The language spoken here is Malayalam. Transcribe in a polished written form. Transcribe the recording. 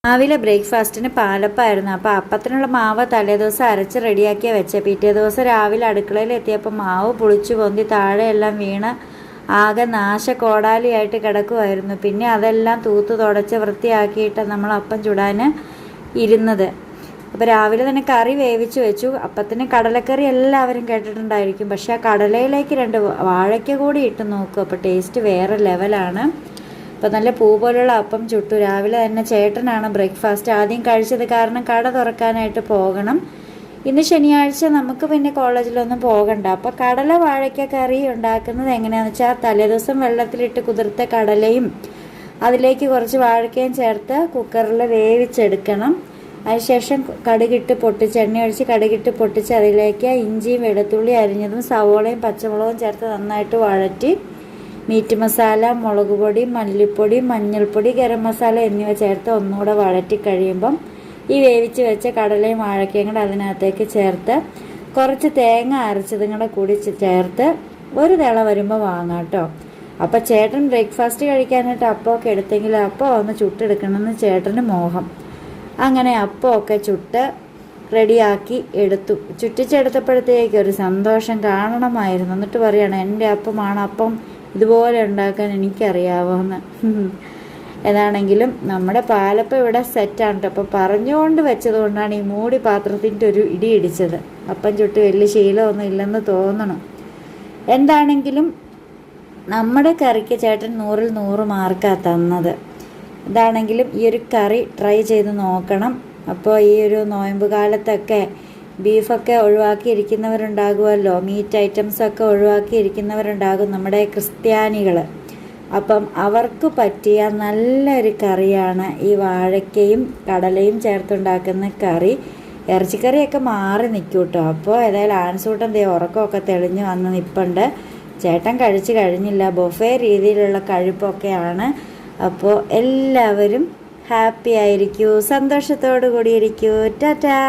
രാവിലെ ബ്രേക്ക്ഫാസ്റ്റിന് പാലപ്പമായിരുന്നു. അപ്പോൾ അപ്പത്തിനുള്ള മാവ് തലേദിവസം അരച്ച് റെഡിയാക്കിയ വെച്ചേ. പിറ്റേ ദിവസം രാവിലെ അടുക്കളയിൽ എത്തിയപ്പോൾ മാവ് പുളിച്ചു പൊന്തി താഴെയെല്ലാം വീണ് ആകെ നാശക്കോടാലിയായിട്ട് കിടക്കുമായിരുന്നു. പിന്നെ അതെല്ലാം തൂത്ത് തുടച്ച് വൃത്തിയാക്കിയിട്ട് നമ്മൾ അപ്പം ചുടാൻ ഇരുന്നത്. അപ്പോൾ രാവിലെ തന്നെ കറി വേവിച്ച് വെച്ചു. അപ്പത്തിന് കടലക്കറി എല്ലാവരും കേട്ടിട്ടുണ്ടായിരിക്കും. പക്ഷേ ആ കടലയിലേക്ക് 2 വാഴയ്ക്ക കൂടി ഇട്ട് നോക്കും. അപ്പോൾ ടേസ്റ്റ് വേറെ ലെവലാണ്. അപ്പോൾ നല്ല പൂ പോലുള്ള അപ്പം ചുട്ടു. രാവിലെ തന്നെ ചേട്ടനാണ് ബ്രേക്ക്ഫാസ്റ്റ് ആദ്യം കഴിച്ചത്. കാരണം കട തുറക്കാനായിട്ട് പോകണം. ഇന്ന് ശനിയാഴ്ച നമുക്ക് പിന്നെ കോളേജിലൊന്നും പോകണ്ട. അപ്പോൾ കടല വാഴയ്ക്ക കറി ഉണ്ടാക്കുന്നത് എങ്ങനെയാണെന്ന് വെച്ചാൽ തലേദിവസം വെള്ളത്തിലിട്ട് കുതിർത്ത കടലയും അതിലേക്ക് കുറച്ച് വാഴയ്ക്കയും ചേർത്ത് കുക്കറിൽ വേവിച്ചെടുക്കണം. അതിനുശേഷം കടുകിട്ട് പൊട്ടിച്ച് എണ്ണ ഒഴിച്ച് കടുകിട്ട് പൊട്ടിച്ച് അതിലേക്ക് ഇഞ്ചിയും വെളുത്തുള്ളി അരിഞ്ഞതും സവോളയും പച്ചമുളകും ചേർത്ത് നന്നായിട്ട് വഴറ്റി മീറ്റ് മസാല, മുളക് പൊടി, മല്ലിപ്പൊടി, മഞ്ഞൾപ്പൊടി, ഗരം മസാല എന്നിവ ചേർത്ത് ഒന്നുകൂടെ വഴറ്റി കഴിയുമ്പം ഈ വേവിച്ച് വെച്ച കടലയും വാഴക്കയും കൂടെ അതിനകത്തേക്ക് ചേർത്ത് കുറച്ച് തേങ്ങ അരച്ചതും കൂടെ കൂടി ചേർത്ത് ഒരു തിള വരുമ്പോൾ വാങ്ങാം കേട്ടോ. അപ്പോൾ ചേട്ടൻ ബ്രേക്ക്ഫാസ്റ്റ് കഴിക്കാനായിട്ട് അപ്പമൊക്കെ എടുത്തെങ്കിൽ അപ്പം ഒന്ന് ചുട്ടെടുക്കണമെന്ന് ചേട്ടന് മോഹം. അങ്ങനെ അപ്പമൊക്കെ ചുട്ട് റെഡിയാക്കി എടുത്തു. ചുറ്റിച്ചെടുത്തപ്പോഴത്തേക്ക് ഒരു സന്തോഷം കാണണമായിരുന്നു. എന്നിട്ട് പറയുകയാണ്, എൻ്റെ അപ്പമാണ്, അപ്പം ഇതുപോലെ ഉണ്ടാക്കാൻ എനിക്കറിയാവുമെന്ന്. ഏതാണെങ്കിലും നമ്മുടെ പാലപ്പം ഇവിടെ സെറ്റാണ് കേട്ടോ. അപ്പോൾ പറഞ്ഞുകൊണ്ട് വെച്ചത് കൊണ്ടാണ് ഈ മൂടി പാത്രത്തിൻ്റെ ഒരു ഇടി ഇടിച്ചത്. അപ്പം ചുട്ട് വലിയ ശീലമൊന്നും ഇല്ലെന്ന് തോന്നണം. എന്താണെങ്കിലും നമ്മുടെ കറിക്ക് ചേട്ടൻ 100-ൽ 100 മാർക്കാണ് തന്നത്. ഇതാണെങ്കിലും ഈ ഒരു കറി ട്രൈ ചെയ്ത് നോക്കണം. അപ്പോൾ ഈ ഒരു നോയമ്പ് കാലത്തൊക്കെ ബീഫൊക്കെ ഒഴിവാക്കിയിരിക്കുന്നവരുണ്ടാകുമല്ലോ, മീറ്റ് ഐറ്റംസൊക്കെ ഒഴിവാക്കിയിരിക്കുന്നവരുണ്ടാകും നമ്മുടെ ക്രിസ്ത്യാനികൾ. അപ്പം അവർക്ക് പറ്റിയ നല്ലൊരു കറിയാണ് ഈ വാഴയ്ക്കയും കടലയും ചേർത്തുണ്ടാക്കുന്ന കറി. ഇറച്ചിക്കറിയൊക്കെ മാറി നിൽക്കും കേട്ടോ. അപ്പോൾ ഏതായാലും ആൻസൂട്ടൻ ഉറക്കമൊക്കെ തെളിഞ്ഞ് വന്ന് നിൽപ്പുണ്ട്. ചേട്ടൻ കഴിച്ച് കഴിഞ്ഞില്ല. ബൊഫേ രീതിയിലുള്ള കഴിപ്പൊക്കെയാണ്. അപ്പോൾ എല്ലാവരും ഹാപ്പി ആയിരിക്കൂ, സന്തോഷത്തോടു കൂടിയിരിക്കൂ. ടാറ്റാ.